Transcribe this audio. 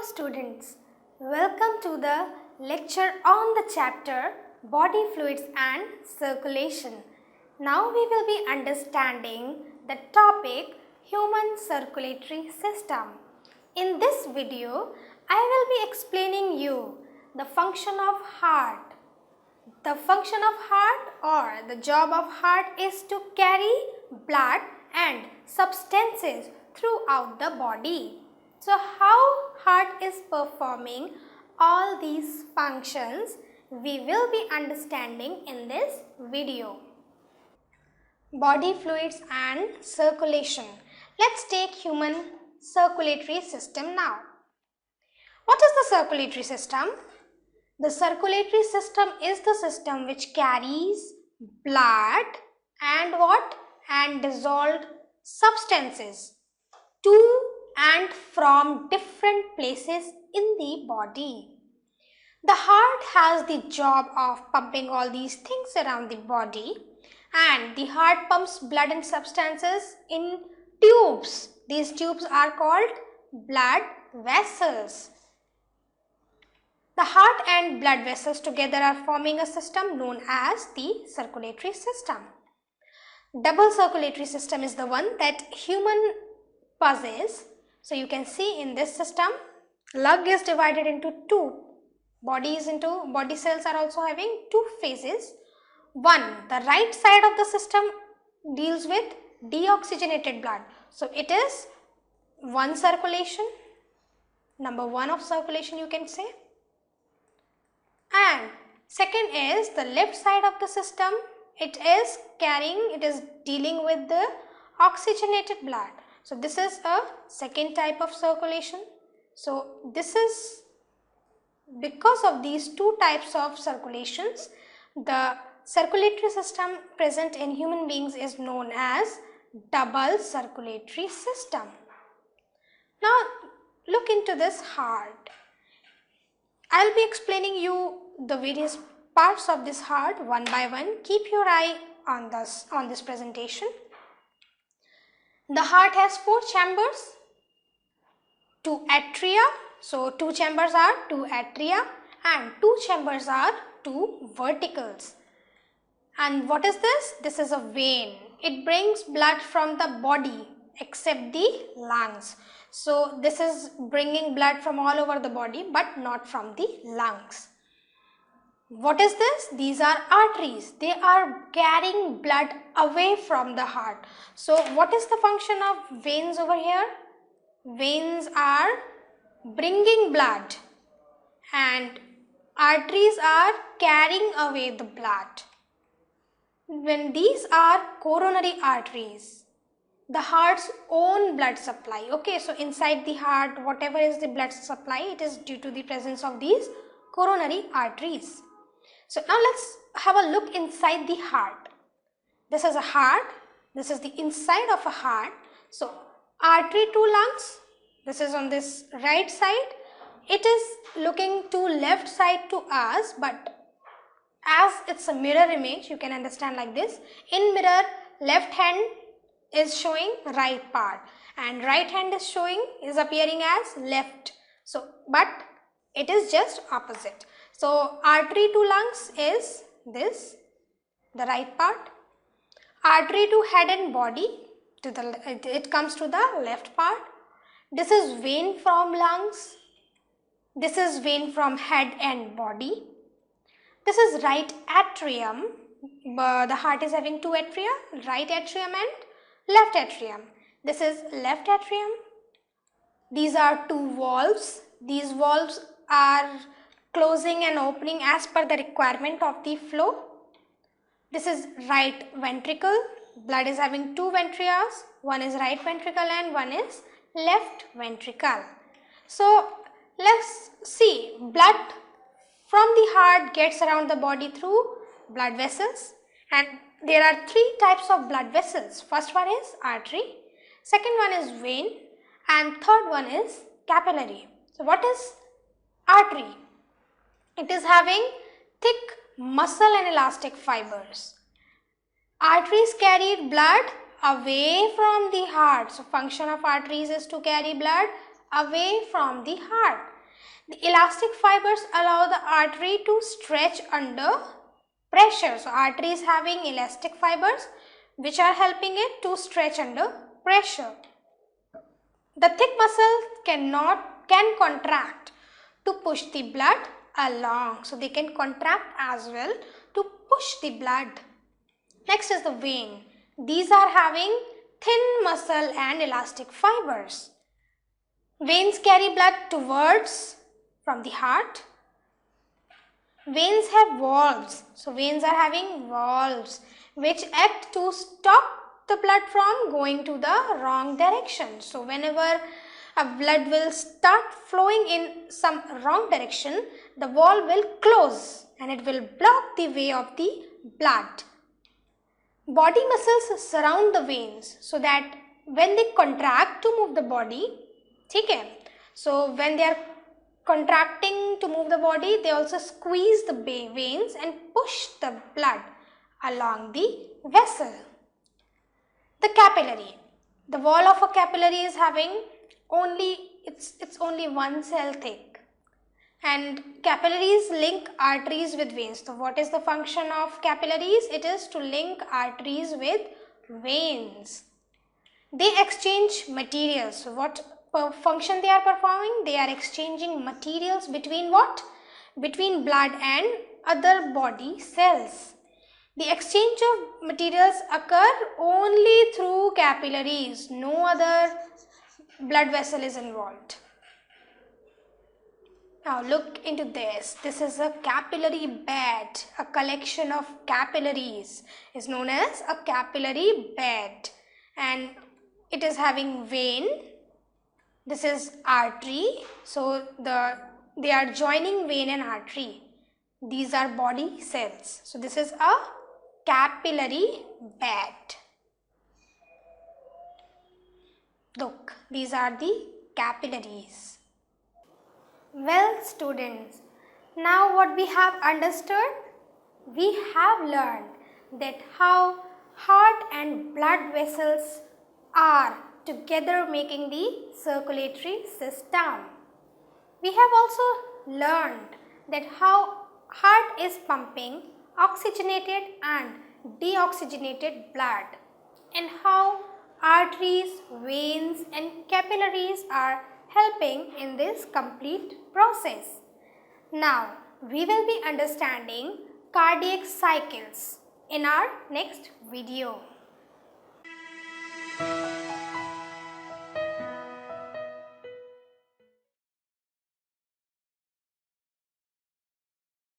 students, welcome to the lecture on the chapter Body Fluids and Circulation. Now we will be understanding the topic Human Circulatory System. In this video, I will be explaining you the function of heart. The function of heart or the job of heart is to carry blood and substances throughout the body. So how heart is performing all these functions we will be understanding in this video. Body fluids and circulation. Let's take human circulatory system now. What is the circulatory system? The circulatory system is the system which carries blood and what? And dissolved substances to and from different places in the body. The heart has the job of pumping all these things around the body, and the heart pumps blood and substances in tubes. These tubes are called blood vessels. The heart and blood vessels together are forming a system known as the circulatory system. Double circulatory system is the one that human possesses. So you can see in this system, lung is divided into two. Body cells are also having two phases. One, the right side of the system deals with deoxygenated blood. So it is one circulation, number one of circulation you can say. And second is the left side of the system. It is dealing with the oxygenated blood. So this is a second type of circulation. So this is because of these two types of circulations, the circulatory system present in human beings is known as double circulatory system. Now look into this heart. I will be explaining you the various parts of this heart one by one. Keep your eye on this presentation. The heart has four chambers, two atria. So two chambers are two atria and two chambers are two ventricles. And what is this? This is a vein. It brings blood from the body except the lungs. So this is bringing blood from all over the body but not from the lungs. What is this? These are arteries. They are carrying blood away from the heart. So what is the function of veins over here? Veins are bringing blood and arteries are carrying away the blood. When these are coronary arteries, the heart's own blood supply. Okay, so inside the heart, whatever is the blood supply, it is due to the presence of these coronary arteries. So now let's have a look inside the heart. This is a heart. This is the inside of a heart. So artery to lungs. This is on this right side. It is looking to left side to us, but as it's a mirror image, you can understand like this. In mirror, left hand is showing right part and right hand is appearing as left. So, but it is just opposite. So artery to lungs is this, the right part. Artery to head and body, it comes to the left part. This is vein from lungs. This is vein from head and body. This is right atrium. The heart is having two atria, right atrium and left atrium. This is left atrium. These are two valves. These valves are closing and opening as per the requirement of the flow. This is right ventricle. Blood is having two ventricles. One is right ventricle and one is left ventricle. So let's see, blood from the heart gets around the body through blood vessels, and there are three types of blood vessels. First one is artery, second one is vein, and third one is capillary. So what is artery? It is having thick muscle and elastic fibers. Arteries carry blood away from the heart. So function of arteries is to carry blood away from the heart. The elastic fibers allow the artery to stretch under pressure. So artery is having elastic fibers which are helping it to stretch under pressure. The thick muscle can contract to push the blood along. So they can contract as well to push the blood. Next is the vein. These are having thin muscle and elastic fibers. Veins carry blood towards from the heart. Veins have valves. So veins are having valves which act to stop the blood from going to the wrong direction. So whenever a blood will start flowing in some wrong direction, the valve will close and it will block the way of the blood. Body muscles surround the veins so that when they contract to move the body, okay, so when they are contracting to move the body, they also squeeze the veins and push the blood along the vessel. The capillary. The wall of a capillary is having it's only one cell thick, and capillaries link arteries with veins. So what is the function of capillaries? It is to link arteries with veins. They exchange materials. So what function they are performing? They are exchanging materials between what? Between blood and other body cells. The exchange of materials occur only through capillaries. No other blood vessel is involved. Now look into this. This is a capillary bed. A collection of capillaries is known as a capillary bed, and it is having vein. This is artery. So they are joining vein and artery. These are body cells. So this is a capillary bed. Look, these are the capillaries. Well students, now what we have understood? We have learned that how heart and blood vessels are together making the circulatory system. We have also learned that how heart is pumping oxygenated and deoxygenated blood, and how arteries, veins and capillaries are helping in this complete process. Now, we will be understanding cardiac cycles in our next video.